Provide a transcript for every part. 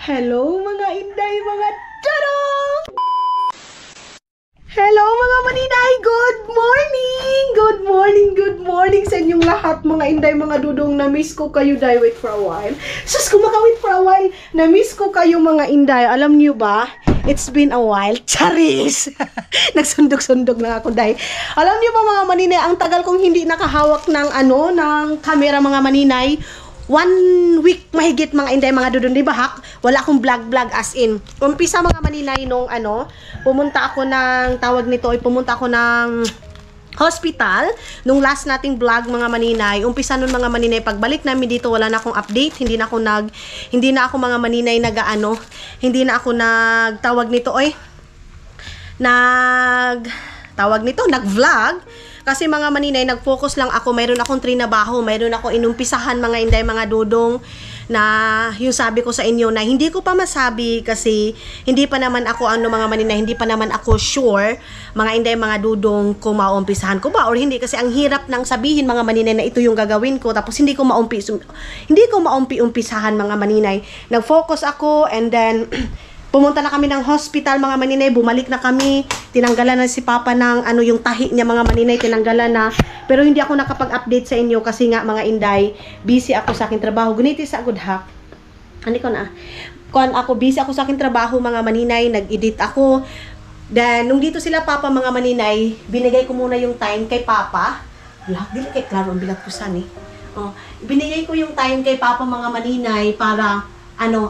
Hello mga inday, mga tarong! Hello mga maninay! Good morning! Good morning, good morning sa inyong lahat mga inday, mga dudong. Na-miss ko kayo, day, wait for a while. Sus, kumakawit for a while. Na-miss ko kayo mga inday. Alam niyo ba? It's been a while. Charis! Nagsundog-sundog na ako, day. Alam niyo ba mga maninay, ang tagal kong hindi nakahawak ng ng camera mga maninay. 1 week mahigit mga inday, mga dudong, di ba hak? Wala akong vlog as in. Umpisa mga maninay nung pumunta ako ng, tawag nito ay pumunta ako ng hospital. Nung last nating vlog mga maninay, umpisa nun mga maninay, pagbalik namin dito wala na akong update, hindi na ako mga maninay hindi na ako nagtawag nito nag-vlog. Kasi mga maninay, nag-focus lang ako. Mayroon akong trinabaho, mayroon akong inumpisahan mga inday, mga dudong, na yung sabi ko sa inyo na hindi ko pa masabi kasi hindi pa naman ako mga maninay, hindi pa naman ako sure mga inday, mga dudong, kung maumpisahan ko ba or hindi, kasi ang hirap nang sabihin mga maninay na ito yung gagawin ko tapos hindi ko maumpisahan mga maninay. Nag-focus ako and then pumunta na kami ng hospital mga maninay, bumalik na kami, tinanggalan na si Papa ng yung tahi niya mga maninay, tinanggalan na. Pero hindi ako nakapag-update sa inyo kasi nga mga inday, busy ako sa aking trabaho. Guniti sa good hack. Busy ako sa aking trabaho mga maninay, nag-edit ako. Then nung dito sila Papa mga maninay, binigay ko muna yung time kay Papa. Dili kay klaro ang bilat ko san binigay ko yung time kay Papa mga maninay para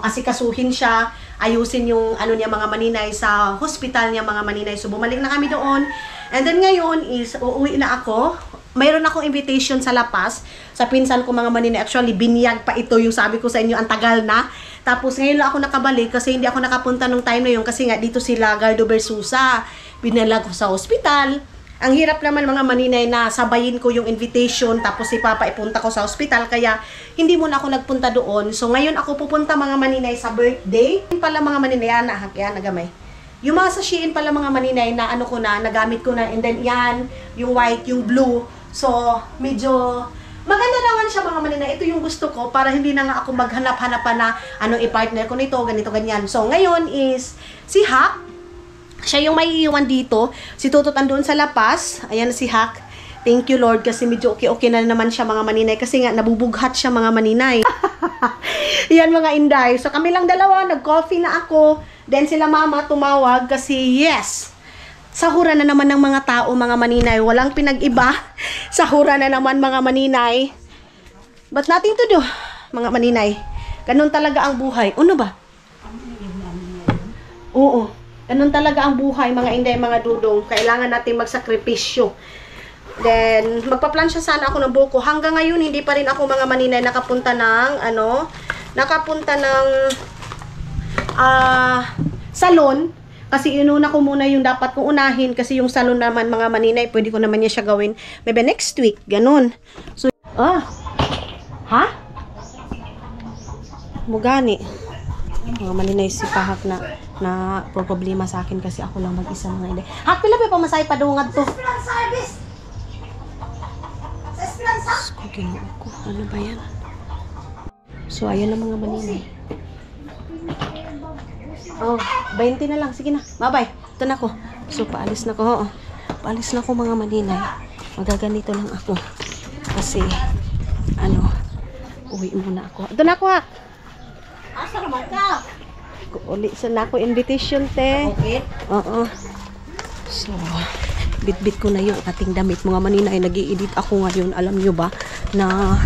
asikasuhin siya, ayusin yung niya mga maninay sa hospital niya mga maninay. So bumalik na kami doon. And then ngayon is uuwi na ako. Mayroon akong invitation sa La Paz sa pinsan ko mga maninay. Actually binyag pa ito, yung sabi ko sa inyo, ang tagal na. Tapos ngayon lang ako nakabalik kasi hindi ako nakapunta nung time na yun kasi nga dito sila Gardo Versusa. Binalag ko sa hospital. Ang hirap naman mga maninay na sabayin ko yung invitation tapos si Papa ipunta ko sa hospital, kaya hindi muna ako nagpunta doon. So ngayon ako pupunta mga maninay sa birthday. Pala mga maninay, nagamay. Yung mga sa Shein pala mga maninay na nagamit ko na, and then yan, yung white, yung blue. So medyo maganda naman siya mga maninay. Ito yung gusto ko para hindi na nga ako maghanap-hanap pa na i-partner ko nito, ganito, ganyan. So ngayon is si Hak. Siya yung may iwan dito. Si Tutot andun sa La Paz. Ayan si Hak. Thank you Lord kasi medyo okay na naman siya mga maninay. Kasi nga nabubughat siya mga maninay. Yan mga inday. So kami lang dalawa. Nag-coffee na ako. Then sila mama tumawag kasi yes, sahura na naman ng mga tao mga maninay. Walang pinag-iba. Sahura na naman mga maninay. But nothing to do mga maninay. Ganun talaga ang buhay. Ano ba? Oo. Ganun talaga ang buhay mga inday, mga dudong. Kailangan natin magsakripisyo. Then, magpa-plansya sana ako ng buko. Hanggang ngayon, hindi pa rin ako mga maninay nakapunta ng, salon. Kasi inuna ko muna yung dapat kong unahin. Kasi yung salon naman mga maninay, pwede ko naman niya siya gawin. Maybe next week, ganun. So, Mugani. Mga maninay si Pahak na problema sa akin kasi ako lang mag-isa mga inday. Hak, pila pa pamasahe padungad to? Ano ba yan? So, ayan na mga maninay. 20 na lang. Sige na. Bye-bye. Ito na ako. So, paalis na ko. Paalis na ko mga maninay. Magaganito lang ako. Kasi, uwi muna ako. Ito na ako, Hak. Asa naman ka? Uli sa na ako invitation, te. Okay. Oo. So, bit-bit ko na yung ating damit mga maninay. Nag-i-edit ako ngayon. Alam nyo ba na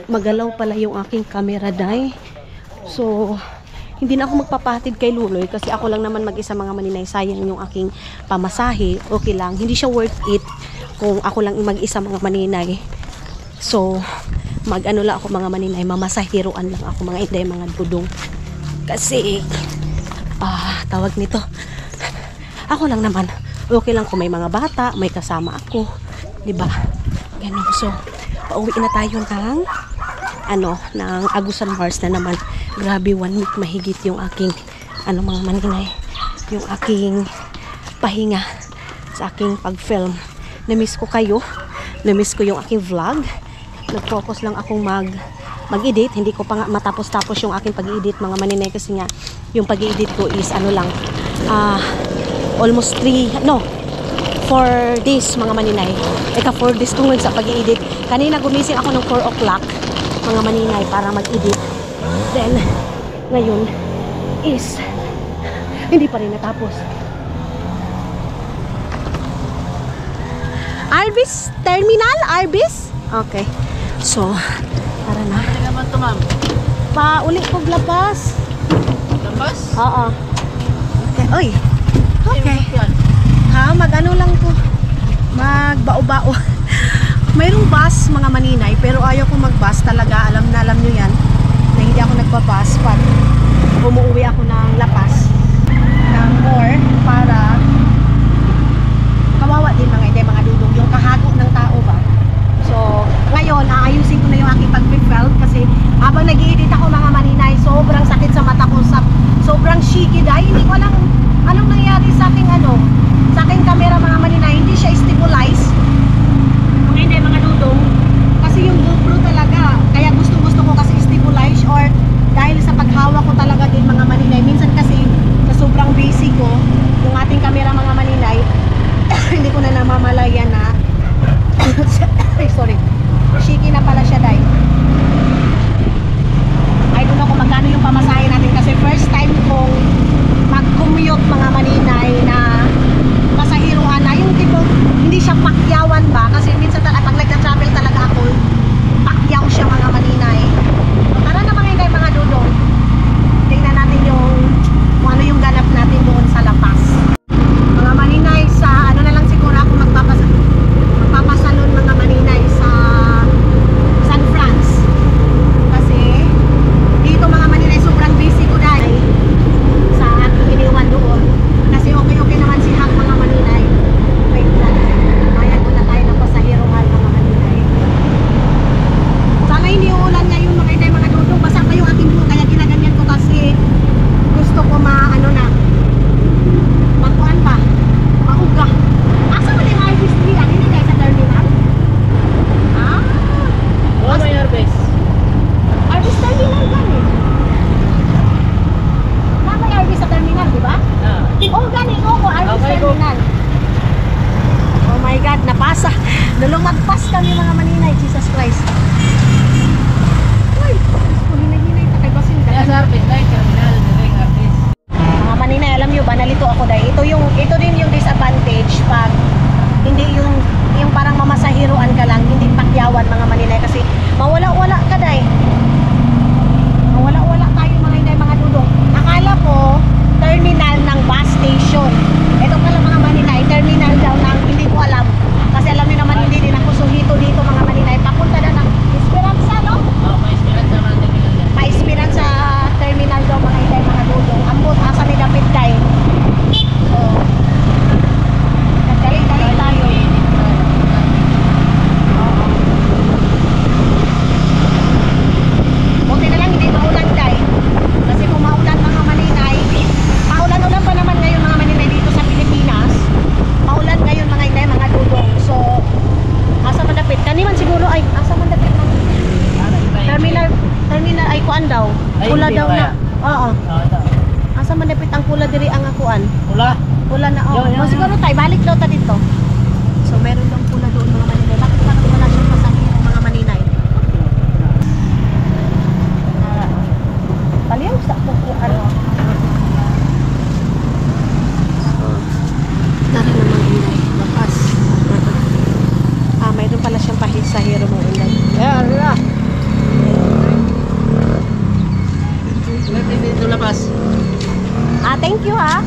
magalaw pala yung aking camera, day. So, hindi na ako magpapatid kay Luloy kasi ako lang naman mag-isa mga maninay. Sayang yung aking pamasahe. Okay lang. Hindi siya worth it kung ako lang mag-isa mga maninay. So, lang ako mga maninay. Mamasahiroan lang ako mga inday, mga dudong. Kasi, tawag nito, ako lang naman, okay lang kung may mga bata, may kasama ako, diba? Ganun. So, pauwi na tayo ng Agusan Mars na naman. Grabe, 1 week mahigit yung aking, mga maninay, yung aking pahinga sa aking pag-film. Na-miss ko kayo, na-miss ko yung aking vlog. Nag-focus lang akong mag-edit. Hindi ko pa nga matapos-tapos yung aking pag-edit mga maninay kasi nga yung pag-edit ko is ano lang almost 4 days mga maninay. Eka 4 days ko ngayon sa pag-edit. Kanina gumising ako ng 4 o'clock mga maninay para mag-edit. Then ngayon is hindi pa rin natapos. Arbis Terminal? Arbis? Okay. So, tara na. Ano naman ito, ma'am? Pauli ko labas. Labas? Oo. Okay. Oy. Okay. Yan. Ha, mag-ano lang ko. Magbao-bao. Mayroong bus mga maninay, pero ayaw ko mag-bus talaga. Alam nyo yan. Na hindi ako nagbabus pag umuwi ako ng lapas ng more para kawawa din mga dudong yung kahago ng tao ba. So ngayon aayusin ko na yung aking pag-felt kasi habang nag-i-edit ako mga maninay, sobrang sakit sa mata ko, sobrang shaky dahil hindi ko alam anong nangyari sa aking sa aking camera mga maninay, hindi siya stabilize mga dudong kasi yung GoPro talaga, kaya gusto ko kasi stabilize or dahil sa paghawak ko talaga din mga maninay. Minsan kasi sa sobrang busy ko yung ating camera mga maninay hindi ko na namamalayan na sorry, shaky na pala siya dahil I don't know kung magkano yung pamasahe natin kasi first time kong mag-commute mga maninay na pasahiruan na yung tipo hindi siya pakyawan ba kasi minsan pag nag-travel talaga ako pakyaw siya mga maninay. So, tara na mga dudong, tingnan natin yung kung ano yung ganap natin doon sa lapas mga maninay. Sa ano na lang siguro ako magpapasalon mga maninay sa San Franz kasi dito mga maninay sobrang busy ko dahil sa aking iniwan doon kasi okay naman si Hak mga maninay. Wait lang, bayad ko na tayo ng pasahiruhan mga maninay. Sana hindi uulan ngayon mga dudong, basa pa yung aking buhok kaya ginaganyan ko kasi gusto ko makuan pa mauga. Asa mo yung Arbis Tree? Hindi tayo sa terminal? Oo, may Arbis. Arbis Terminal gani. May Arbis sa terminal, di ba? Oo, gani ko Arbis Okay, Terminal. Oh my God, napasa. Nalumagpas kami mga maninay, Jesus Christ. Uy, hinay-hinay, takay-basin ka. Kaya sa Arbis, may terminal. May Arbis. Mga maninay, alam nyo ba, nalito ako dahil ito din yung disadvantage pag hindi yung parang mamasahiruan ka lang, hindi pakyawan mga maninay kasi mawala-wala ka dahil mawala-wala tayo mga dudong. Akala ko terminal ng bus station, ito pala mga maninay, terminal daw ng hindi ko alam kasi alam nyo naman hindi din ako suhito dito mga maninay, papunta na ng Esperanza, no? Oo, may Esperanza naman terminal yan. Pa-Esperanza terminal daw mga dudong. Ambot asa ni David kay. So, dali-dali tayo. Buti na lang hindi maulan kay. Kasi kung maulan mga maninay, maulan-ulan pa naman ngayon mga maninay dito sa Pilipinas. Maulan ngayon mga dudong. So, asa man dapit? Kaniman siguro ay asa man dapit ng terminal ay kuan daw. Ay, Pula hindi daw ba na. kaya? Oo. Asa man dapit ang pula diri ang akuan? Pula. Pula na oh. Yo. Siguro tay balik daw ta dito. So meron daw pula doon mga maninay. Bakit parang wala siyang pasahin ng mga maninay? Paliw sa ko ano. Tara na mga inay. Lapas. Mayroon pala siyang pahisahiro mga inay. Kaya, ano na? May dito labas. Thank you ha.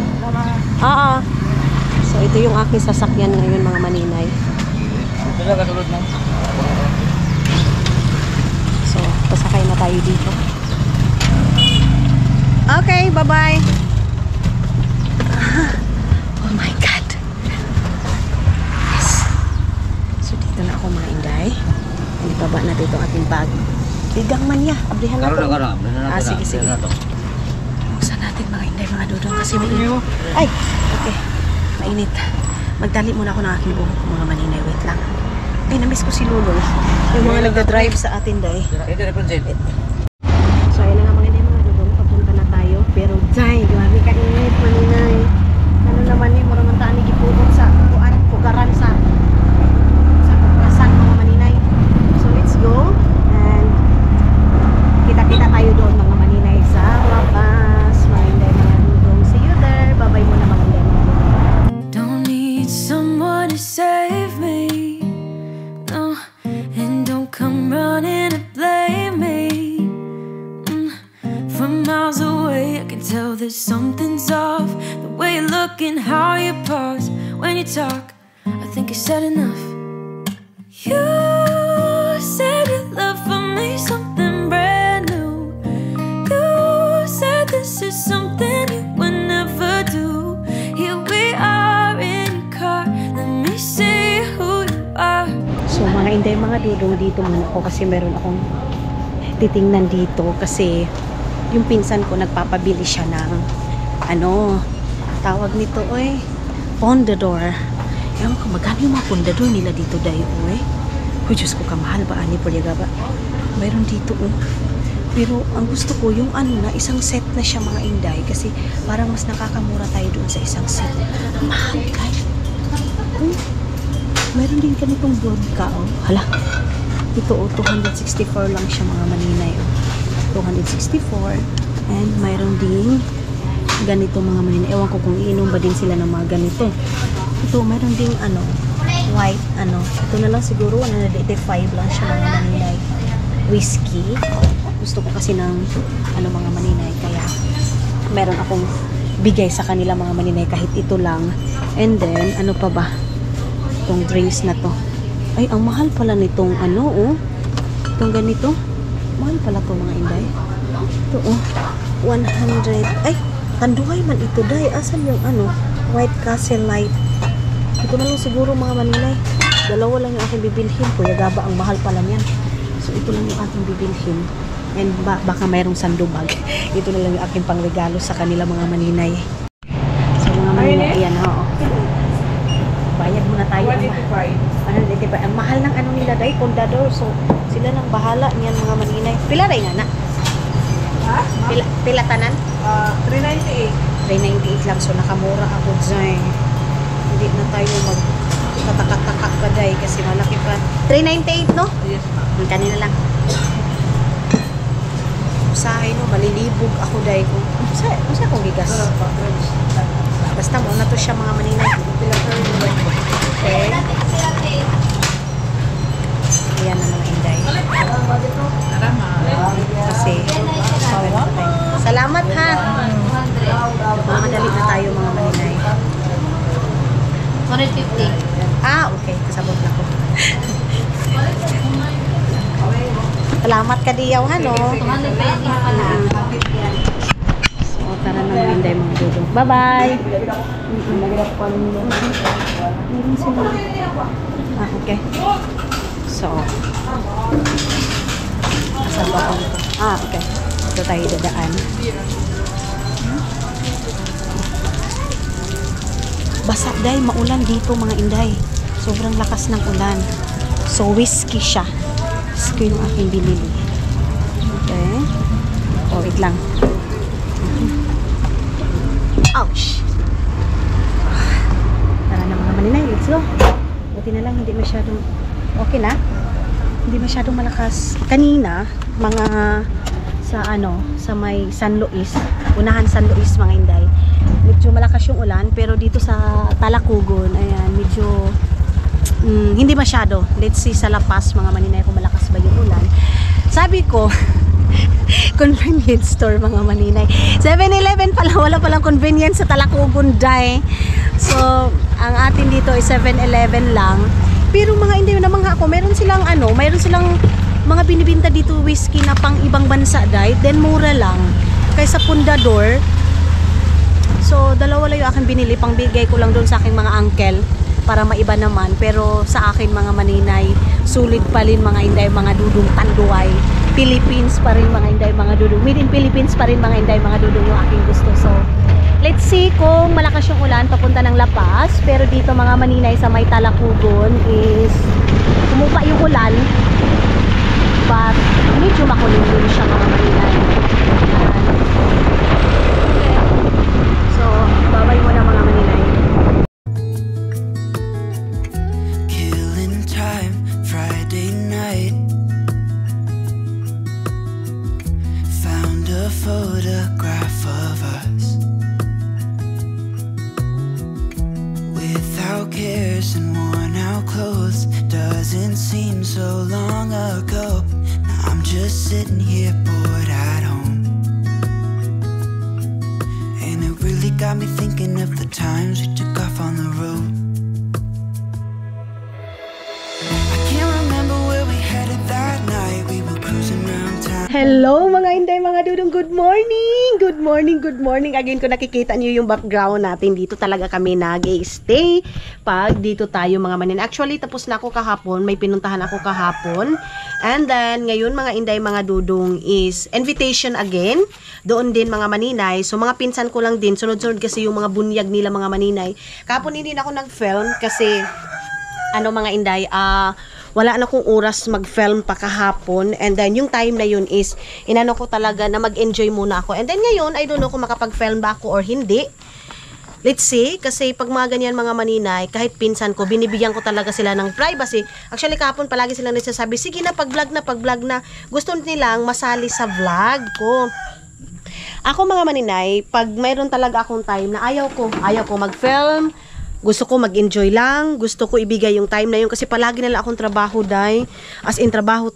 Oo. So ito yung aking sasakyan ngayon mga maninay. Ito na katulad na. So pasakay na tayo dito. Okay, bye-bye. Oh my God. Yes. So dito na ako mga inday. Ibaba na dito ang ating bag. Bigang man niya. Ablihan na ito. Sige. Buksan natin mga inday, mga dudong kasi may init. Ay, okay. Mainit. Magdali muna ako ng aking buhok mga maninay. Wait lang. Ay, namiss ko si Lolo. Yung mga nagda-drive sa atin day. Ito na, tell that something's off. The way you look and how you pause when you talk, I think I said enough. You said your love for me something brand new. You said this is something you would never do. Here we are in your car, let me see who you are. So mga inday, mga dudong, dito muna ako kasi meron akong titingnan dito kasi yung pinsan ko nagpapabili siya ng ano, tawag nito oy, pondador. Ewan ko, magkano yung mga pondador nila dito dayo oy. Oh, Diyos ko, kamahal ba ani pulyaga ba? Mayroon dito oh. Pero ang gusto ko yung ano na isang set na siya mga inday kasi parang mas nakakamura tayo doon sa isang set. Ang mahal guys. Mayroon din ganitong vodka oh. Hala. Ito oh, 264 lang siya mga maninay oh. 264 and mayroon din ganito mga maninay. Ewan ko kung iinom ba din sila ng mga ganito. Ito mayroon din ano white ano. Ito na lang siguro 185 lang siya mga maninay. Whiskey. Gusto ko kasi ng ano mga maninay kaya meron akong bigay sa kanila mga maninay kahit ito lang. And then ano pa ba? Itong drinks na to. Ay, ang mahal pala nitong ano oh. Itong ganito. Mahal pala to mga inday. Ito oh. 100. Ay, tanduay man ito day. Asan yung ano? White Castle Light. Ito na lang siguro mga maninay. Dalawa lang yung aking bibilhin. Kuya Gaba, ang mahal pala niyan. So, ito lang yung aking bibilhin. And baka mayroong sandubag. Ito na lang yung aking pangregalo sa kanila mga maninay. So, mga maninay, ayan oo. Bayad muna tayo. 185. Ang mahal ng ano nila day, pondador. So, sila nang bahala niyan mga maninay. Pila rin nga na? Ha? Pila tanan? 398. 398 lang. So, nakamura ako dyan. Hindi na tayo magtataka-taka pa day kasi malaki pa. 398 no? Yes, ma'am. Kanina lang. Usahay no, malilibog ako day ko. Usahay kong gigas. Basta mo na to siya mga maninay. Okay. Ayan na mga inday. Kasi salamat ha. Madali na tayo mga maninay. 150. Ah, okay. Kasabot na ko. Salamat ka diyaw ha no. 200 pesos pa na. So, tara na mga inday mga dudong. Bye-bye! Ah, okay. So, saan ba ako nito? Ah, okay. Ito tayo dadaan. Basa day, maulan dito mga inday. Sobrang lakas ng ulan. So, whiskey siya. Whiskey yung aking binili. Okay. Oh, wait lang. Ouch! Tara na mga maninay, let's go. Buti na lang, hindi masyadong okay na. Hindi masyadong malakas. Kanina, mga sa ano, sa may San Luis, unahan San Luis mga inday. Medyo malakas yung ulan, pero dito sa Talakugon, ayan, medyo hindi masyado. Let's see sa La Paz mga maninay kung malakas ba yung ulan. Sabi ko, convenience store mga maninay. 7-Eleven pala, wala palang convenience sa Talakugon day. So, ang atin dito ay 7-Eleven lang. Pero mga hindi na mga ako, meron silang ano, mayroon silang mga binibinta dito whiskey na pang ibang bansa day, then mura lang kaysa pondador. So, dalawa lang yung aking binili, pang bigay ko lang doon sa aking mga uncle para maiba naman. Pero sa akin mga maninay, sulit pa rin mga inday, mga dudong tanduay. Philippines pa rin mga inday, mga dudong. Made in Philippines pa rin mga inday, mga dudong yung aking gusto. So, let's see kung malakas yung ulan papunta ng La Paz. Pero dito mga maninay sa may Talakugon is kumupa yung ulan. But medyo makulim din siya mga maninay. So, babay mo na mga maninay. Killing time, Friday night. Found a photograph of us without cares and worn out clothes. Doesn't seem so long ago. Now I'm just sitting here bored at home. got me thinking of the times we took off on the road. I can't remember where we headed that night. We were cruising around town. Hello mga Inday, mga Dudong, good morning! Good morning, good morning. Again, kung nakikita niyo yung background natin, dito talaga kami nag-stay pag dito tayo mga manin. Actually, tapos na ako kahapon, may pinuntahan ako kahapon. And then, ngayon mga Inday, mga Dudong is invitation again. Doon din mga maninay. So, mga pinsan ko lang din. Sunod-sunod kasi yung mga bunyag nila mga maninay. Kahapon hindi na ako nag-film kasi, mga Inday, wala na akong oras mag-film pa kahapon. And then, yung time na yun is, inano ko talaga na mag-enjoy muna ako. And then, ngayon, I don't know kung makapag-film ba ako or hindi. Let's see. Kasi, pag mga ganyan mga maninay, kahit pinsan ko, binibigyan ko talaga sila ng privacy. Actually, kahapon palagi sila nagsasabi, sige na, pag-vlog na. Gusto nilang masali sa vlog ko. Ako mga maninay, pag mayroon talaga akong time na ayaw ko mag-film, gusto ko mag-enjoy lang, gusto ko ibigay yung time na yun kasi palagi nila akong trabaho, day. As in, trabaho.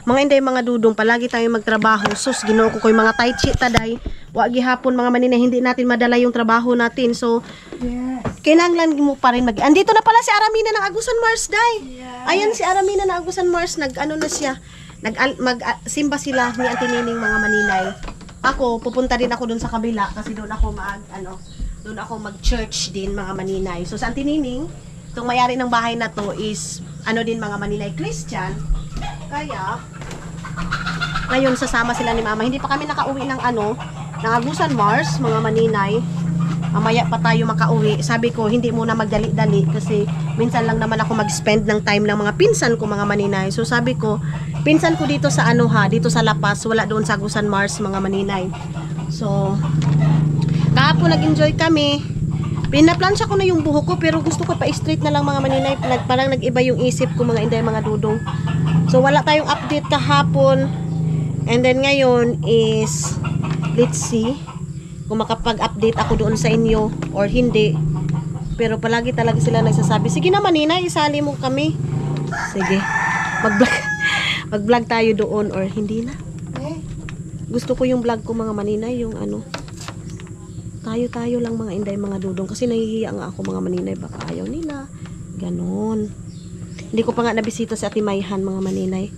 Mga Inday, mga Dudong, palagi tayo magtrabaho. Sus, ginoo ko yung mga tai chi ta, day. Wag gihapon mga maninay, hindi natin madala yung trabaho natin. So, Yes. kailangan mo pa rin andito na pala si Aramina ng Agusan Mars, day. Yes. Ayan si Aramina ng Agusan Mars, na siya. Simba sila ni Auntie Nining mga maninay. Ako, pupunta din ako dun sa kabila kasi doon ako doon ako mag-church din mga maninay. So sa Auntie Nining, itong mayari ng bahay na to is din mga maninay Christian. Kaya ngayon sasama sila ni Mama. Hindi pa kami nakauwi ng ng Agusan Mars mga maninay. Mamaya pa tayo makauwi. Sabi ko, hindi muna magdali-dali kasi minsan lang naman ako mag-spend ng time ng mga pinsan ko mga maninay. So sabi ko, pinsan ko dito sa dito sa La Paz, wala doon sa Agusan Mars mga maninay. So kahapon nag-enjoy kami. Pinaplansya ko na yung buhok ko pero gusto ko pa-straight na lang mga maninay. Parang nag-iba yung isip ko mga Inday, mga Dudong. So wala tayong update kahapon. And then ngayon is, let's see kung makapag-update ako doon sa inyo or hindi. Pero palagi talaga sila nagsasabi, sige na maninay, isali mo kami. Sige, mag-vlog tayo doon or hindi na. Gusto ko yung vlog ko mga maninay, yung tayo lang mga Inday, mga Dudong kasi nahihiya nga ako mga maninay, baka ayaw nila ganon. Hindi ko pa nga nabisita si Ate Mayhan mga maninay.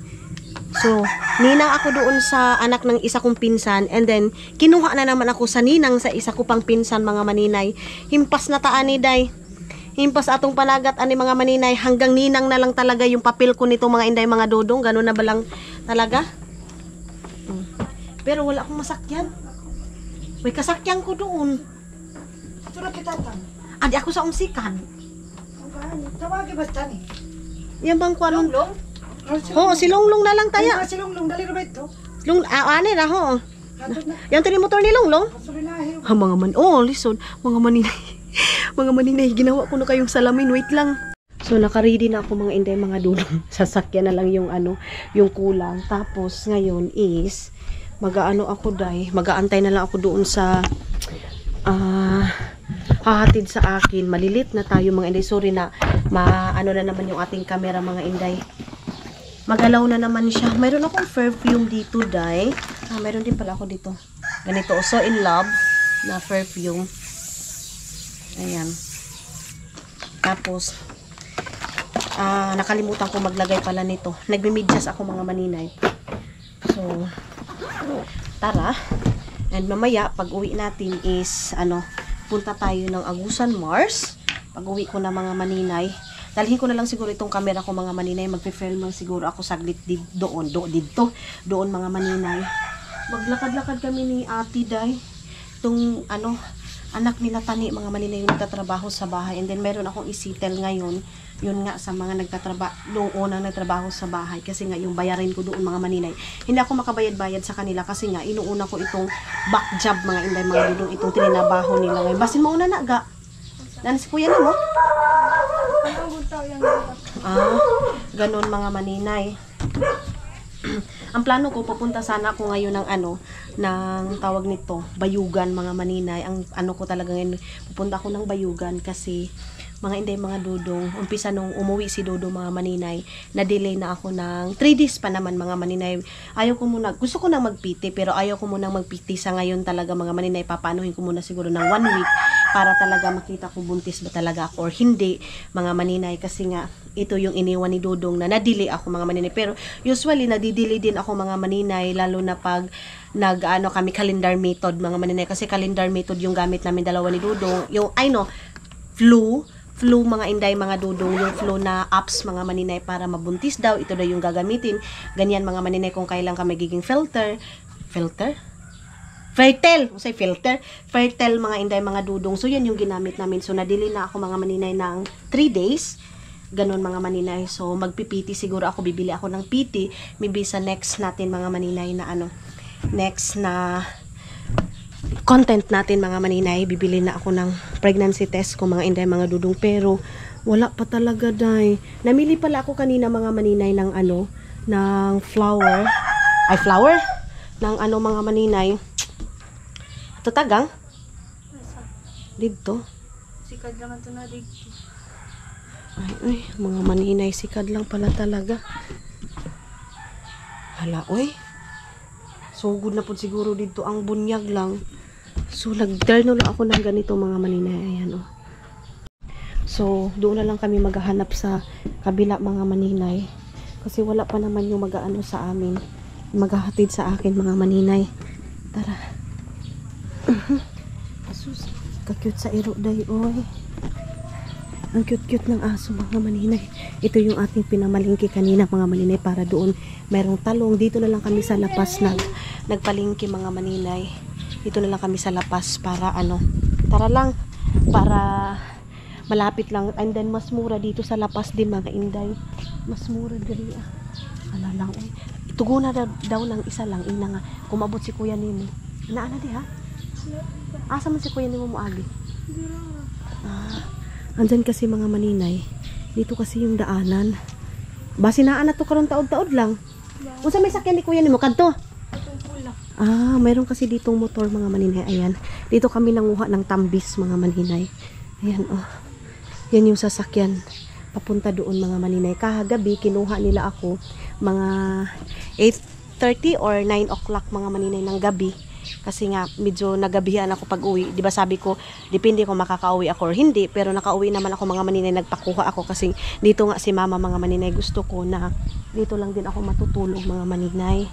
So ninang ako doon sa anak ng isa kong pinsan and then kinuha na naman ako sa ninang sa isa ko pang pinsan mga maninay. Himpas na taani day, himpas atong panagat ani mga maninay, hanggang ninang na lang talaga yung papel ko nito mga Inday, mga Dudong. Ganon na ba lang talaga? Pero wala akong masakyan. May kasakyan ko doon. Ito na kita tan. Adi ako sa umsikan. Tawagi ba tan eh? Yan bang kwanon? Longlong? Oo, si Longlong na lang tayo. Si Longlong, dali na ba ito? Ani na ho. Hatod na. Yan tani motor ni Longlong. Masulinahe. Ha listen, mga maninay. Mga maninay, ginawa ko na kayong salamin. Wait lang. So naka-ready na ako mga Inday, mga Dudong. Sasakyan na lang yung yung kulang. Tapos ngayon is mag-aantay na lang ako doon sa hahatid sa akin. Malilit na tayo mga Inday. Sorry na na naman yung ating camera mga Inday. Magalaw na naman siya. Mayroon akong perfume dito, day. Mayroon din pala ako dito. Ganito, So In Love na perfume. Ayan. Tapos nakalimutan ko maglagay pala nito. Nagme-medyas ako mga maninay. So tara. And mamaya pag uwi natin is punta tayo ng Agusan Mars. Pag uwi ko na mga maninay, dalhin ko na lang siguro itong camera ko mga maninay. Magpe-film lang siguro ako saglit doon mga maninay. Maglakad-lakad kami ni Ate Day. Itong anak nila Tani mga maninay yung nagtatrabaho sa bahay. And then meron akong isitel ngayon. Yun nga sa mga noong unang nagtrabaho sa bahay. Kasi nga yung bayarin ko doon mga maninay. Hindi ako makabayad-bayad sa kanila kasi nga inuuna ko itong back job mga Inday, mga Dudong, itong trinabaho nila ngayon. Basin mo una na ga. Nan si kuya mo? Ganon mga maninay. Ang plano ko, pupunta sana ako ngayon ng ng tawag nito, Bayugan mga maninay. Ang ko talaga ngayon, pupunta ako ng Bayugan kasi mga inday mga dudong, umpisa nung umuwi si Dudong mga maninay, na-delay na ako ng 3 days pa naman mga maninay. Gusto ko nang magpiti, pero ayaw ko munang magpiti sa ngayon talaga mga maninay. Papanuhin ko muna siguro ng 1 week para talaga makita ko buntis ba talaga ako or hindi mga maninay. Kasi nga, ito yung iniwan ni Dudong na na-delay ako mga maninay. Pero usually, nadidelay din ako mga maninay, lalo na pag kami calendar method mga maninay. Kasi calendar method yung gamit namin dalawa ni Dudong. Yung, flu mga inday mga dudong, yung flu na apps mga maninay para mabuntis daw, ito daw yung gagamitin. Ganyan mga maninay kung kailan ka magiging fertile mga inday mga dudong. So yan yung ginamit namin. So nadili na ako mga maninay ng 3 days. Ganon mga maninay. So magpipiti siguro ako, bibili ako ng piti maybe sa next natin mga maninay na next na content natin mga maninay. Bibili na ako ng pregnancy test ko mga inday mga dudong, pero wala pa talaga day. Namili pala ako kanina mga maninay ng ng flower ng mga maninay. Ito tagang dito Sikad lang ito na dito. ay mga maninay, sikad lang pala talaga. Hala oy, sugod na po siguro dito ang bunyag lang. So, nag-turn lang ako ng ganito mga maninay. Ayan, oh. So, doon na lang kami maghahanap sa kabila mga maninay. Kasi wala pa naman yung mag-aano sa amin. Maghahatid sa akin mga maninay. Tara. Asus, ka-cute sa iro day, oy. Ang cute-cute ng aso mga maninay. Ito yung ating pinamalingki kanina mga maninay para doon mayroong talong. Dito na lang kami sa lapas nagpalingki mga maninay. Dito na lang kami sa lapas para tara lang, para malapit lang, and then mas mura dito sa lapas din mga inday. Mas mura diri ala lang eh. Itugo na daw ng isa lang ina nga kumabot si kuya nimo. Ana di ha? Asa man si kuya nimo moagi? Andyan kasi mga maninay. Dito kasi yung daanan. Basi naa na to karon taod-taod lang. Unsa may sakyan ni kuya nimo kadto? Mayroon kasi ditong motor mga maninay. Ayan. Dito kami nanguha ng tambis mga maninay. Ayan oh. Yan yung sasakyan. Papunta doon mga maninay. Kahagabi kinuha nila ako mga 8:30 or 9 o'clock mga maninay ng gabi. Kasi nga medyo nagabihan ako pag uwi. Diba sabi ko, depende kung makakauwi ako or hindi. Pero nakauwi naman ako mga maninay. Nagpakuha ako kasi dito nga si mama mga maninay. Gusto ko na dito lang din ako matutulog mga maninay.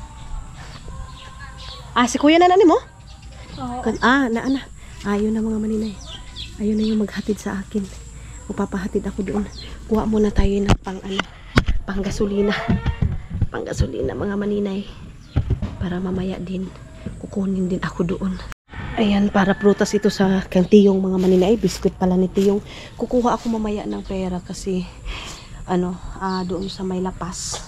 Si kuya na mo? Oo. Ayun na mga maninay. Ayun na yung maghatid sa akin. Magpapahatid ako doon. Kuha muna tayo ng pang gasolina. Pang gasolina mga maninay. Para mamaya din kukunin din ako doon. Ayan, para prutas ito sa kang tiyong mga maninay. Biscuit pala ni tiyong. Kukuha ako mamaya ng pera kasi doon sa may lapas.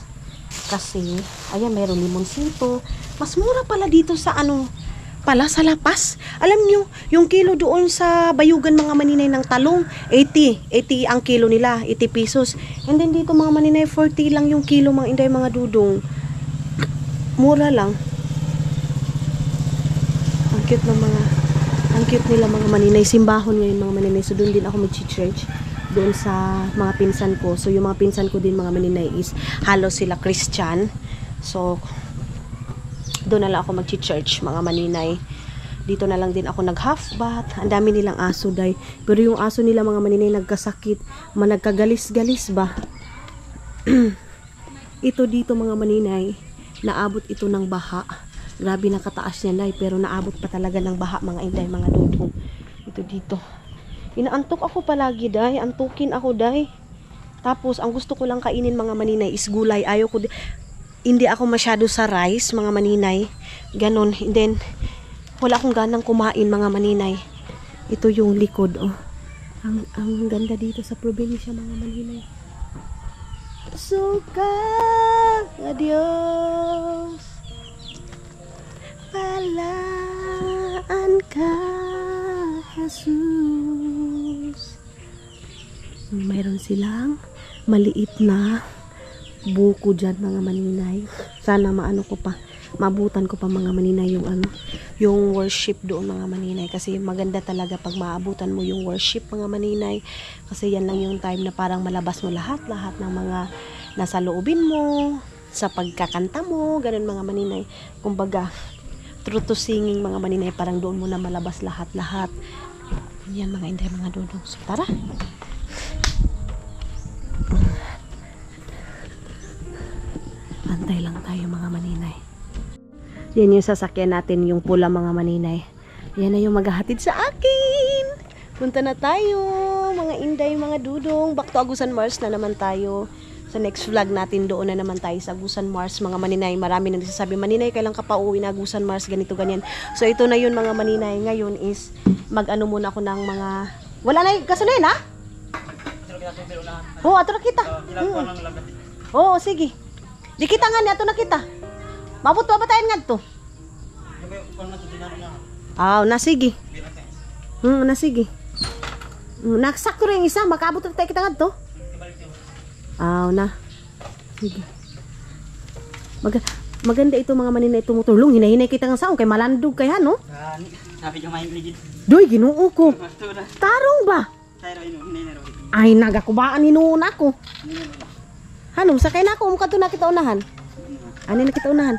Kasi ayan, meron limoncito. Mas mura pala dito sa sa lapas. Alam nyo, yung kilo doon sa Bayugan mga maninay ng talong, 80 ang kilo nila, 80 pesos. And then dito mga maninay, 40 lang yung kilo mga inday mga dudong. Mura lang. Ang cute nila mga maninay. Simbahon ngayon mga maninay. So doon din ako mag-church doon sa mga pinsan ko. So yung mga pinsan ko din mga maninay is halos sila Christian. So doon na lang ako mag-church mga maninay. Dito na lang din ako nag-half bath. Ang dami nilang aso day. Pero yung aso nila mga maninay nagkasakit. Nagkagalis-galis ba? Ito dito mga maninay, naabot ito ng baha. Grabe nakataas niya day. Pero naabot pa talaga ng baha mga inday mga dudong. Ito dito. Inaantok ako palagi day. Antukin ako day. Tapos ang gusto ko lang kainin mga maninay is gulay. Ayaw ko hindi ako masyado sa rice mga maninay. Ganon. And then wala akong ganang kumain mga maninay. Ito yung likod oh. Ang ganda dito sa probinsya mga maninay. Suka. Adios. Palaan ka, Jesus. Mayroon silang maliit na buko dyan mga maninay. Sana maano ko pa, maabutan ko pa mga maninay yung yung worship doon mga maninay, kasi maganda talaga pag maabutan mo yung worship mga maninay, kasi yan lang yung time na parang malabas mo lahat ng mga nasa loobin mo sa pagkakanta mo, ganun mga maninay. Kumbaga true to singing mga maninay, parang doon mo na malabas lahat. Yan mga inday mga dudong. So tara. Antay lang tayo mga maninay. Yan yung sasakyan natin, yung pula mga maninay. Yan na yung maghahatid sa akin. Punta na tayo mga inday mga dudong. Back to Agusan Mars na naman tayo. Sa next vlog natin, doon na naman tayo sa Agusan Mars mga maninay. Marami nang nagsasabi, maninay kailan ka pa uwi na Agusan Mars, ganito ganyan. So ito na yun mga maninay. Ngayon is mag-ano muna ako ng mga wala na kasunod ha? Oo, ato na kita. Oo, sige. Di kita nga niya, ato na kita. Mabot pa ba tayo nga ito? Na sige. Na sige. Naksakto rin isa, makaabot na tayo kita nga ito. Na. Sige. Maganda ito mga maninay, tumutulong. Hinahinay kita nga saong kay malandog kaya no? Sabi ko maing ligid. Doy, ginoo ko. Tarong ba? Ay, nagakubaan hinuon ako. Hanong, sakay na ako. Mukha to na kita unahan. Ano na kita unahan?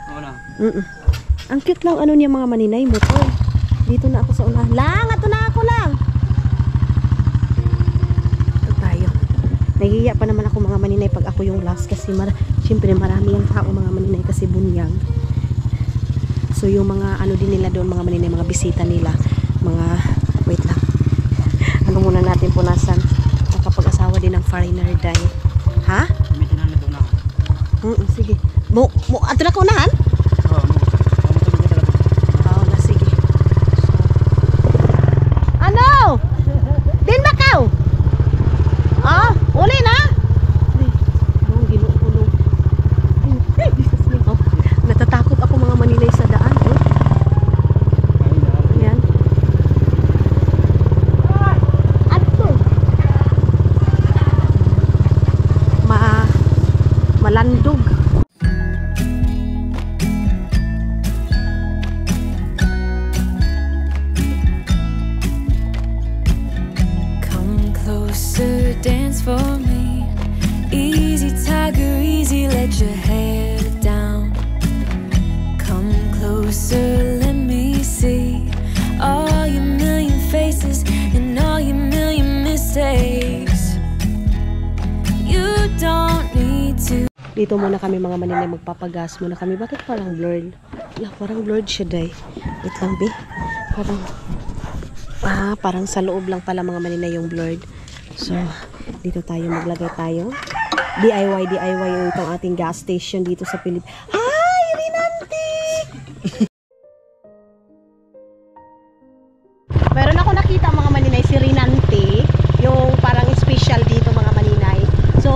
Ang cute lang ano niya mga maninay, motor. Dito na ako sa unahan. Lang, ato na ako lang. Ito tayo. Nahihiya pa naman ako mga maninay pag ako yung last, kasi siyempre marami yung tao mga maninay kasi bunyag. So yung mga ano din nila doon mga maninay, mga bisita nila, mga wait lang. Ano muna natin punasan. Nakapag-asawa din ng foreigner day. Ha? Sige. Ato na ko unahan? Na sige. Ano? Din Macau? Uli na? Natatakot ako mga maninay sa daan. Yan. Ato. Malandog. Dance for me, easy tiger, easy, let your hair down. Come closer, let me see all your million faces and all your million mistakes. You don't need to. Dito muna kami mga maninay, magpapagas muna kami. Bakit parang blurred? Parang blurred siya day. Wait lang be. Parang sa loob lang pala mga maninay yung blurred. So, dito tayo maglagay tayo. DIY yung itong ating gas station dito sa Pilipinas. Hi, Rinanti! Meron ako nakita mga maninay, si Rinanti, yung parang special dito mga maninay. So,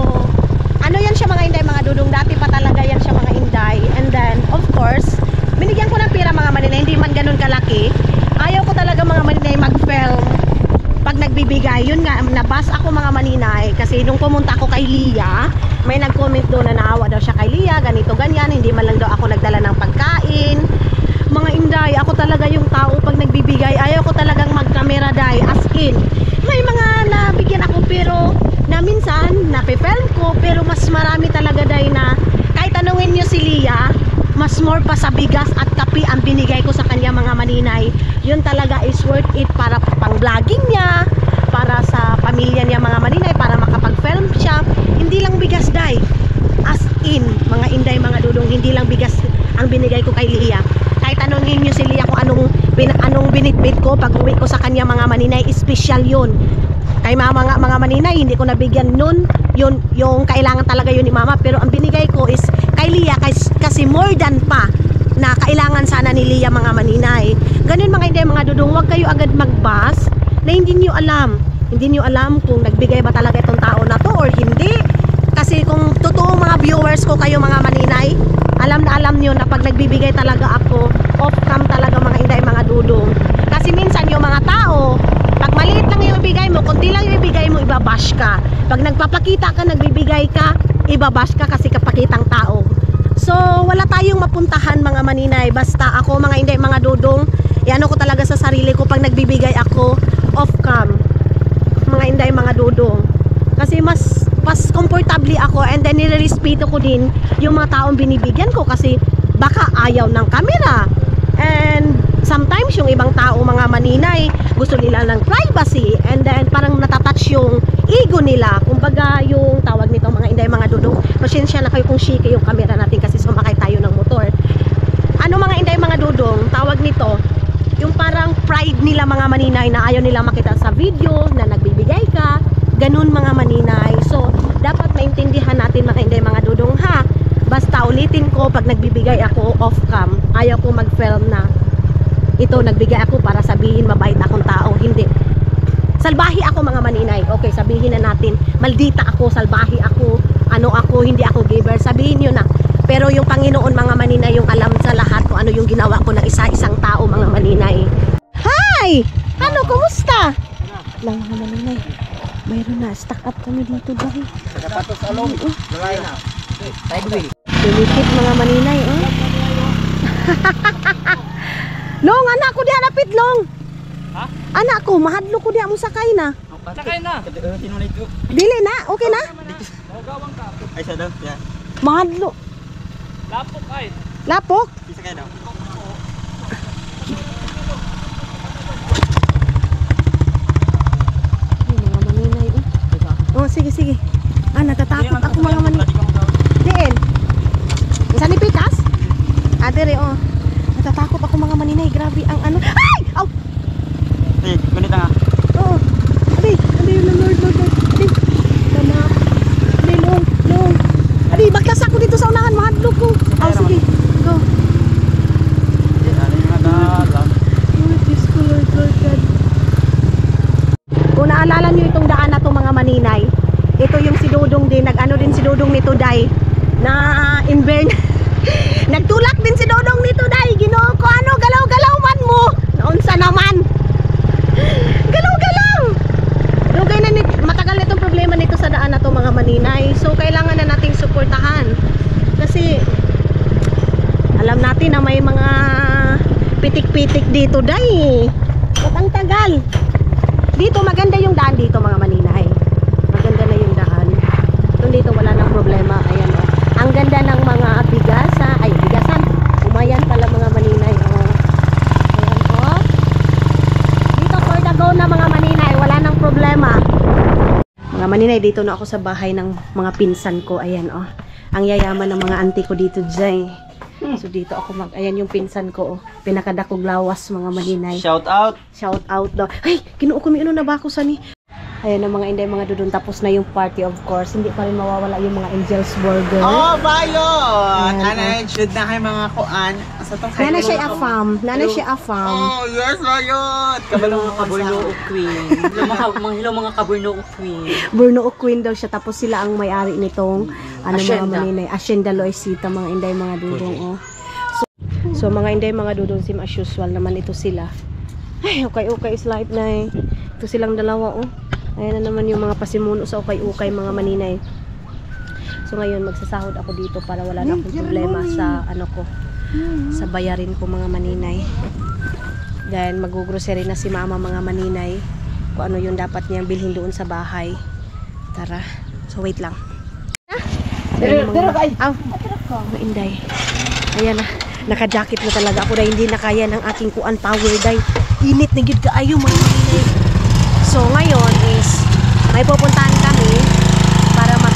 ano yan siya mga inday, mga dudong. Dati pa talaga yan siya mga inday. And then, of course, binigyan ko ng pira mga maninay, hindi man ganun kalaki. Ayaw ko talaga mga maninay mag-film pag nagbibigay. Yun nga, nabas ako mga maninay kasi nung pumunta ako kay Lia, may nag-comment doon na naawa daw siya kay Lia, ganito ganyan, hindi man lang daw ako nagdala ng pagkain. Mga inday, ako talaga yung tao pag nagbibigay, ayaw ko talagang mag-camera day, as in. May mga nabigyan ako pero na minsan nape-film ko, pero mas marami talaga day na kahit tanungin niyo si Lia, mas more pa sa bigas at kape ang binigay ko sa kanya mga maninay. Yun talaga is worth it para pang vlogging niya, para sa pamilya niya mga maninay, para makapag-film siya. Hindi lang bigas day, as in mga inday mga dudong, hindi lang bigas ang binigay ko kay Lia. Kahit tanongin niyo si Lia kung anong binitbit ko pag uwi ko sa kanya mga maninay, special yun. Kay mga maninay, hindi ko nabigyan nun yung kailangan talaga yun ni mama, pero ang binigay ko is kay Lia, kasi more than pa na kailangan sana ni Lia mga maninay. Ganun mga inday mga dudong, huwag kayo agad magbas na hindi nyo alam kung nagbigay ba talaga itong tao na to or hindi. Kasi kung totoo mga viewers ko kayo mga maninay, alam nyo na pag nagbibigay talaga ako, off cam talaga mga inday mga dudong. Kasi minsan yung mga tao, pag maliit lang yung ibigay mo, kunti lang yung ibigay mo, ibabash ka. Pag nagpapakita ka, nagbibigay ka, ibabash ka kasi kapakitang tao. So, wala tayong mapuntahan mga maninay. Basta ako, mga inday, mga dudong, iano ko talaga sa sarili ko pag nagbibigay ako off cam. Mga inday, mga dudong. Kasi mas comfortably ako, and then nirerespeto ko din yung mga taong binibigyan ko kasi baka ayaw ng camera. And sometimes yung ibang tao, mga maninay, gusto nila ng privacy, and then parang natatouch yung ego nila. Kumbaga yung tawag nito mga inday, mga dudong, pasensya na kayo kung shake yung camera natin kasi sumakay tayo ng motor. Ano mga inday, mga dudong, tawag nito yung parang pride nila mga maninay na ayaw nila makita sa video na nagbibigay ka, ganun mga maninay. So dapat maintindihan natin mga inday, mga dudong, ha. Basta ulitin ko, pag nagbibigay ako off cam, ayaw ko mag-film na ito nagbigay ako para sabihin mabait akong tao. Hindi, salbahi ako mga maninay. Okay, sabihin na natin maldita ako, salbahi ako, ano ako, hindi ako giver, sabihin nyo na. Pero yung Panginoon mga maninay, yung alam sa lahat kung ano yung ginawa ko ng isa-isang tao mga maninay. Hi! Ano, kumusta? Lang mga maninay, mayroon na, stock up kami dito dahil Sapatos along. Lalay na. lumikit mga maninay, oh. Long, anak ko diya napit, Long. Ha? Anak ko, mahadlo ko diya mo sakay na. Sakay na. Tinunay ko. Dili na, okay na? Gawang ka. Ay, sa daw. Yan. Mahadlo. Lapok ay. Lapok? Sakay daw. Ay, mga maninay, oh. Oh, sige, sige. Ah, natatakot ako mga maninay. Diin. Isa ni Pikas? Ah, dire, oh. Natatakot ako mga maninay. Grabe ang ano. Ay! Aw! Eh, ganito nga. Oo. Adi, adi, Lord. Adi. Tama. Adi, Long. Adi, baklas ako dito sa unahan. Mahadlo ko. Aw, sige. Go. Lord, Diyos ko, Lord God. Kung naalala nyo itong daan na to mga maninay, ito yung si Dudong din. Nag-ano din si Dudong nito, Day. Na invern. Nagtulak din si Dudong nito, Day. Ginoo ko, ano, galaw-galaw man mo. Naunsa naman. Galaw-galaw. Lugay na matagal na itong problema nito sa daan na to mga maninay. So kailangan na nating suportahan. Kasi alam natin na may mga pitik-pitik dito, Day. Ba't ang tagal? Dito maganda yung daan dito mga maninay. Maganda na yung daan. Itong dito wala nang problema. Ayan, oh. Ang ganda ng mga bigasan. Umayan pala mga maninay, oh. Ayan, oh. Dito for the go na mga maninay, wala nang problema. Mga maninay, dito na ako sa bahay ng mga pinsan ko. Ayan, oh. Ang yayaman ng mga auntie ko dito, Jay. So dito ako ayan yung pinsan ko, oh. Pinakadakog lawas mga maninay. Shout out. Shout out daw. Ay, kinuo ko ano na ba ako sa ni. Ayan ang mga inday, mga dudun. Tapos na yung party, of course. Hindi pa rin mawawala yung mga Angel's Burger. Oh, bayot! Ayan, Ano, should na kayo mga kuan. Sa to kayo. Nana siya afam. Oh, yes, bayot! Kabalong mga kaburno o queen. Hilaw mga kaburno o queen. Burno o Queen daw siya. Tapos sila ang may-ari nitong mga maninay. Hacienda Loisita, mga inday, mga dudong. Oh. So mga inday, mga dudong, sim as usual naman ito sila. Ay, okay is life na eh. Ito silang dalawa, oh. Ayan na naman yung mga pasimuno sa ukay-ukay mga maninay. So ngayon magsasahod ako dito para wala na akong problema sa ano ko, sa bayarin ko mga maninay. Dahil mag-grocery na si mama mga maninay. Kung ano yung dapat niyang bilhin doon sa bahay. Tara. So wait lang. Pero aw, mga inday. Ayan na. Naka-jacket na talaga ako dahil hindi na kaya ng aking kuan power dahil init na gid kaayo mga maninay. So ngayon is may pupuntahan kami para mag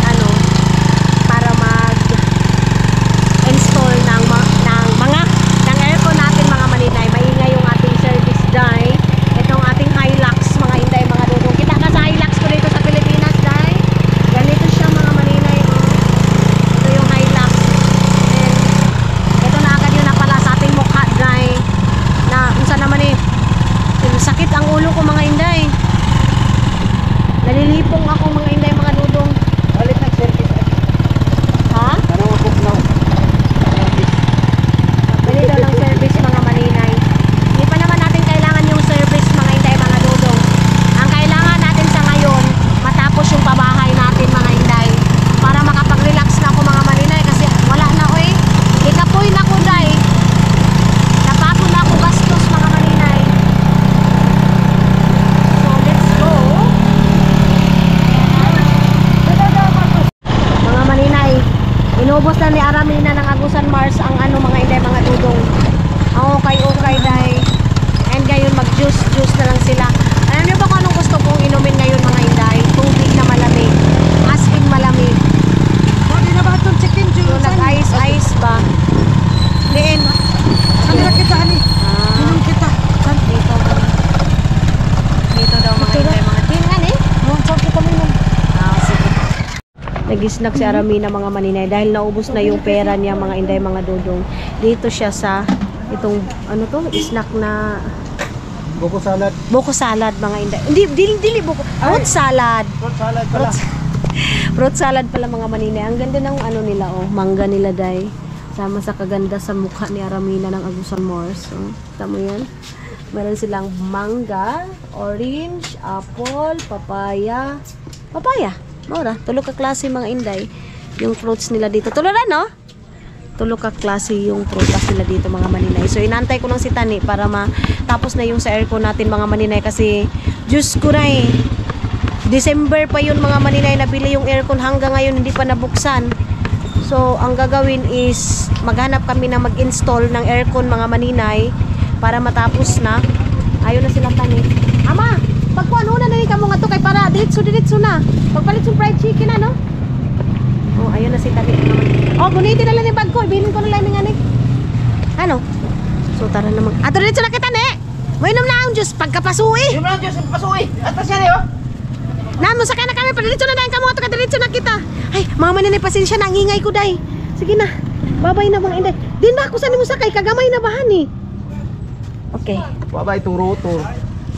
install ng aircon natin mga maninay. Maingay yung ating service dye. Itong ating Hilux mga inday, mga dudong. Kita ka sa Hilux ko dito sa Pilipinas dye. Ganito siya mga maninay, oh. Ito yung Hilux. And ito na agad yun na pala sa ating mukha dye. Na unsa naman eh, sakit ang ulo ko mga inday. Nalilipong ako mga inday, mga dudong. Balik na service. Ha? Ano ako now? Bili daw ng service mga maninay. Hindi pa naman natin kailangan yung service mga inday, mga dudong. Ang kailangan natin sa ngayon, matapos yung pabahay natin mga inday. Para makapag-relax na ako mga maninay kasi wala na Inubos na ni Aramina ng Agusan Mars ang ano mga inday, mga dudong. Ang okay dahil. And ngayon mag-juice na lang sila. Alam niyo ba kung anong gusto kong inumin ngayon mga inday? Tubig na malamig. As in malamig. Pwede na ba itong chicken juice? So nag-ice ba? Diin. Saan na kita, ani? Inom kita. Saan? Dito daw mga inday, mga tingan eh. Saan kita mo inom? Sige. Nag-snack si Aramina mga maninay dahil naubos na yung pera niya mga inday, mga dudong. Dito siya sa itong ano to, snack na Buko salad. buko salad mga inday. Dili buko. Fruit salad. Fruit salad pala. Fruit salad pala mga maninay. Ang ganda ng ano nila oh, mangga nila day. Sama sa kaganda sa mukha ni Aramina ng Agusan Mars. So, tama yan. Meron silang mangga, orange, apple, papaya. Papaya. Mura. Tulo ka klase mga inday. Yung fruits nila dito. Tulo na no? Tulo ka klase yung prutas nila dito mga maninay. So inantay ko lang si Tani para matapos na yung sa aircon natin mga maninay kasi Diyos ko na eh. December pa yun mga maninay, nabili yung aircon hanggang ngayon hindi pa nabuksan. So ang gagawin is maghanap kami na mag-install ng aircon mga maninay para matapos na. Ayun na sila Tani. Ama, pagkuhan una na rin ka mo nga to kay para diretso na. Pagpalit yung fried chicken ano? Oh, ayun na si Tani. Oh, gunitin na lang yung bag ko. Ibilin ko na lang yung anik. Ano? So, tara naman. Ato rin na kita, ne? Mainom na ang juice. Pagkapasuwi. Yung lang Diyos, pasuwi. At siya rin, oh. Namo, sakay na kami. Padiritso na dahil kamo. Ato ka diretso na kita. Ay, mga maninay, pasensya na. Ang ingay ko, day. Sige na. Babay na mga inday. Din ba ako saan mo sakay? Kagamay na bahan, eh. Okay. Babay, turo.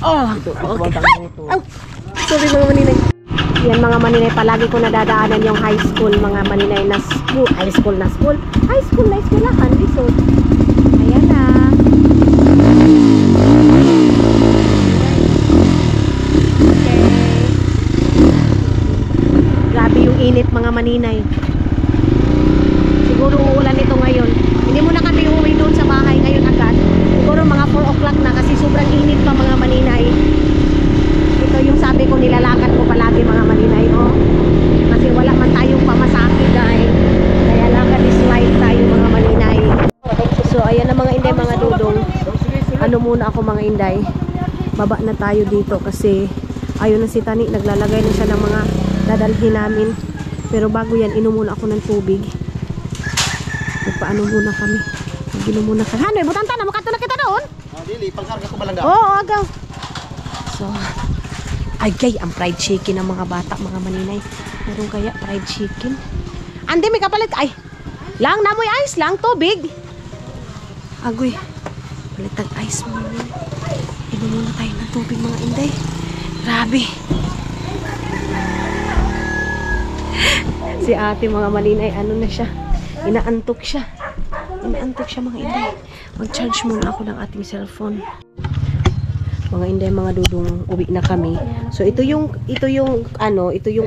Oh, okay. Ay! Oh, sorry mga maninay. Yan mga maninay, palagi ko nadadaanan yung high school, mga maninay na school, high school na eskwelahan, resort. Ayan na. Okay. Grabe yung init mga maninay. Siguro uulan ito ngayon. Hindi muna kami uuwi doon sa bahay ngayon agad. Siguro mga 4 o'clock na kasi sobrang init pa mga maninay. Ito yung sabi ko nilalakad ko palagi mga maninay oh. Kasi wala man tayong pamasahe dahil kaya lakad is light tayo mga maninay. So ayan na mga inday, mga dudong. Ano muna ako mga inday. Baba na tayo dito kasi ayun na si Tani, naglalagay na siya ng mga dadalhin namin. Pero bago yan, inom muna ako ng tubig. Magpaano muna kami. Mag-inom muna kami. Hanoy, butanta na, makatulak kita doon. Dili, pagkarga ko balangga. Oo, agaw. So, agay, ang fried chicken ng mga bata, mga maninay. Meron kaya fried chicken? Andi, may kapalit. Ay, lang, namoy ice lang, tubig. Agoy, palitag ice mo. Inom muna tayo ng tubig, mga inday. Grabe. Si ate, mga maninay, ano na siya? Inaantok siya. Inaantok siya, mga inday. Mag-charge muna ako ng ating cellphone. Mga inday, mga dudong, uwi na kami. So ito yung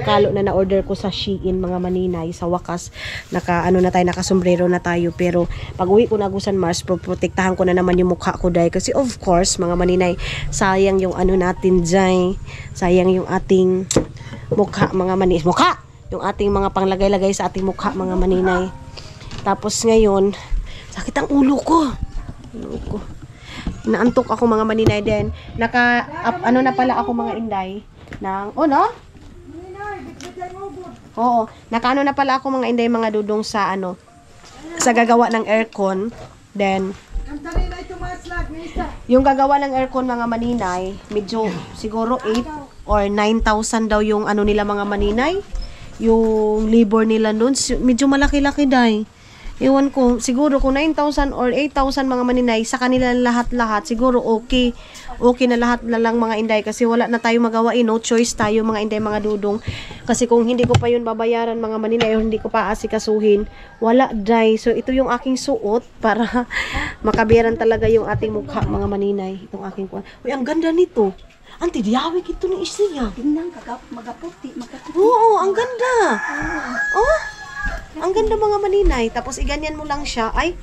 kalo na na-order ko sa Shein, mga maninay. Sa wakas nakasombrero na tayo, pero pag uwi ko na Agusan Mars, protektahan ko na naman yung mukha ko dahil kasi of course mga maninay, sayang yung natin dyan, sayang yung ating mukha mga maninay, yung ating mga panglagay-lagay sa ating mukha mga maninay. Tapos ngayon sakit ang ulo ko. Naantok ako mga maninay din. Na pala ako mga inday ng Oo, nakaano na pala ako mga inday, mga dudong sa sa gagawa ng aircon. Then yung gagawa ng aircon mga maninay, medyo siguro 8 or 9,000 daw yung nila mga maninay. Yung labor nila doon, medyo malaki-laki dai. Ewan ko, siguro kung 9,000 or 8,000 mga maninay, sa kanila lahat-lahat, siguro okay. Okay na lahat na lang mga inday kasi wala na tayo magawain, no choice tayo mga inday, mga dudong. Kasi kung hindi ko pa yun babayaran mga maninay o hindi ko pa asikasuhin, wala day. So ito yung aking suot para makabiyaran talaga yung ating mukha mga maninay. Itong aking kuwan. Uy, ang ganda nito. Anti diyawik ito ni isiya. Tingnan, magaputi. Oo, ang ganda. Oh. Ang ganda mga maninay. Tapos iganyan mo lang siya. Ay,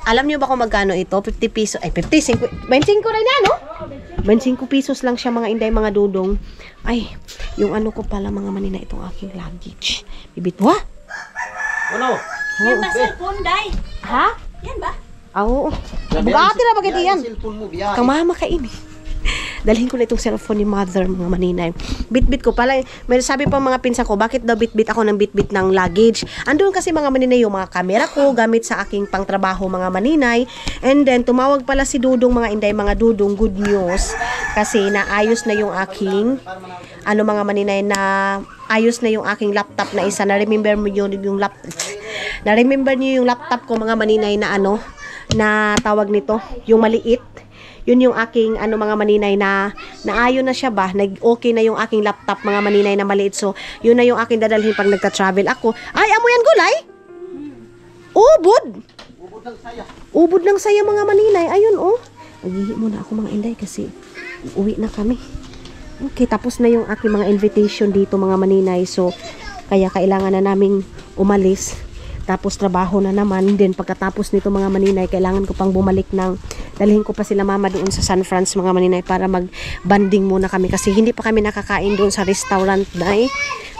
alam niyo ba kung magkano ito? 50 pesos. Ay, 50, 25 rin yan, no? 25 pesos lang siya mga inday, mga dudong. Ay, yung ko pala mga maninay, itong aking luggage. Bibitwa. Ano? Yan ba cellphone, day? Ha? Yan ba? Oo. Bugati na bagay yan. Cellphone mo, biyahe. Kang mama kaini. Dalhin ko na itong cellphone ni mother, mga maninay. Bit-bit ko pala. May sabi pa mga pinsan ko, bakit daw bit-bit ako ng bit-bit ng luggage? Andun kasi mga maninay yung mga kamera ko, gamit sa aking pangtrabaho mga maninay. And then, tumawag pala si Dudong mga inday, mga Dudong, good news. Kasi naayos na yung aking, mga maninay, na ayos na yung aking laptop na isa. Na-remember mo yung laptop. Na-remember niyo yung laptop ko mga maninay na na tawag nito, yung maliit. Yun yung aking mga maninay na naayon na siya ba, nag-okay na yung aking laptop mga maninay na maliit. So, yun na yung aking dadalhin pag nagta-travel ako. Ay, amo yan gulay? Ubod! Ubod ng saya mga maninay. Ayun, oh. Maghihi muna ako mga inday kasi uwi na kami. Okay, tapos na yung aking mga invitation dito mga maninay. So, kaya kailangan na naming umalis. Tapos trabaho na naman. Then pagkatapos nito mga maninay, kailangan ko pang bumalik dalhin ko pa sila mama doon sa San Franz mga maninay para mag-banding muna kami. Kasi hindi pa kami nakakain doon sa restaurant na eh.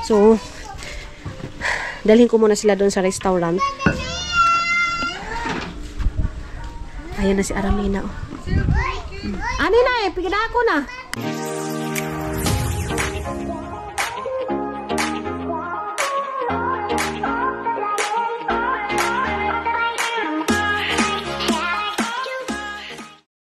So, dalhin ko muna sila doon sa restaurant. Ayan na si Aramina. Oh. Ani na eh, pigila ako na.